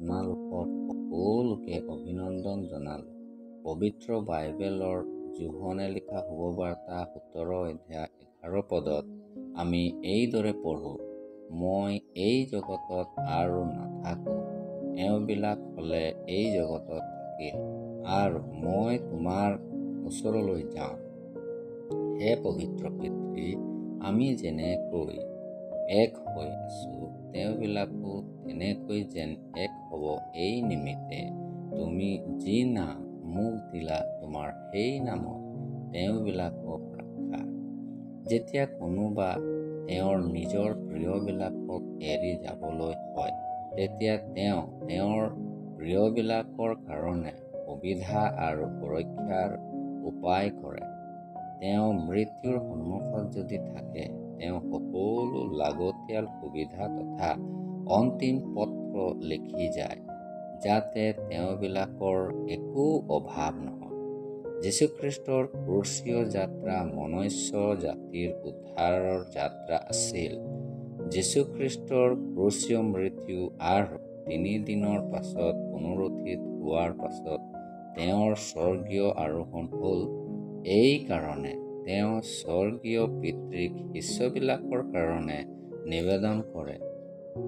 আপোনালোকক সকলোকে অভিনন্দন জনালোঁ। পবিত্ৰ বাইবেলৰ যোহনে লিখা শুভবাৰ্তা 17 অধ্যায় 11 পদত আমি এইদৰে পঢ়োঁ, মই এই জগতত আৰু নাথাকোঁ, এওঁবিলাক হ'লে এই জগতত থাকিল, আৰু মই তোমাৰ ওচৰলৈ যাওঁ। হে পবিত্ৰ পিতৃ, আমি যেনেকৈ এক হৈ আছোঁ, তেওঁবিলাকো তেনেকৈ যেন এক হ'ব। এই নিমিত্তে তুমি যি নাম মোক দিলা, তোমাৰ সেই নামত তেওঁবিলাকক ৰাখা। যেতিয়া কোনোবা তেওঁৰ নিজৰ প্ৰিয়বিলাকক এৰি যাবলৈ হয়, তেতিয়া তেওঁ তেওঁৰ প্ৰিয়বিলাকৰ কাৰণে সুবিধা আৰু সুৰক্ষাৰ উপায় কৰে। তেওঁ মৃত্যুৰ সন্মুখত যদি থাকে, তেওঁ সকলো লাগতিয়াল সুবিধা তথা অন্তিম পত্ৰ লিখি যায়, যাতে তেওঁবিলাকৰ একো অভাৱ নহয়। যীশুখ্ৰীষ্টৰ ক্ৰুচীয় যাত্ৰা মনুষ্য জাতিৰ উদ্ধাৰৰ যাত্ৰা আছিল। যীশুখ্ৰীষ্টৰ ক্ৰুচীয় মৃত্যু আৰু 3 দিনৰ পাছত পুনৰুত্থিত হোৱাৰ পাছত তেওঁৰ স্বৰ্গীয় আৰোহণ হ'ল। এই কাৰণে তেওঁ স্বৰ্গীয় পিতৃক শিষ্যবিলাকৰ কাৰণে নিবেদন কৰে।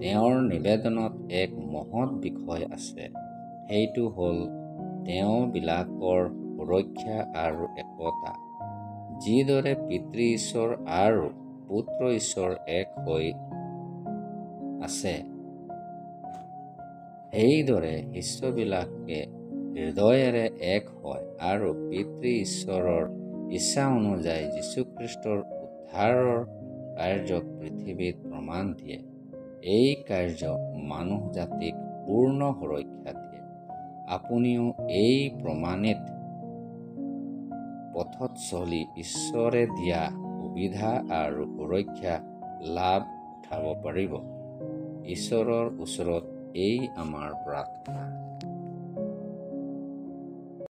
তেওঁৰ নিবেদনত এক মহৎ বিষয় আছে, সেইটো হ'ল তেওঁবিলাকৰ সুৰক্ষা আৰু একতা। যিদৰে পিতৃ ঈশ্বৰ আৰু পুত্ৰ ঈশ্বৰ এক হৈ আছে, সেইদৰে শিষ্যবিলাকে হৃদয়েৰে এক হয় আৰু পিতৃ ঈশ্বৰৰ ইচ্ছা অনুযায়ী যীশুখ্ৰীষ্টৰ উদ্ধাৰৰ কাৰ্যক পৃথিৱীত প্ৰমাণ দিয়ে। এই কাৰ্য মানুহ জাতিক পূৰ্ণ সুৰক্ষা দিয়ে। আপুনিও এই প্ৰমাণিত পথত চলি ঈশ্বৰে দিয়া সুবিধা আৰু সুৰক্ষা লাভ উঠাব পাৰিব। ঈশ্বৰৰ ওচৰত এই আমাৰ প্ৰাৰ্থনা।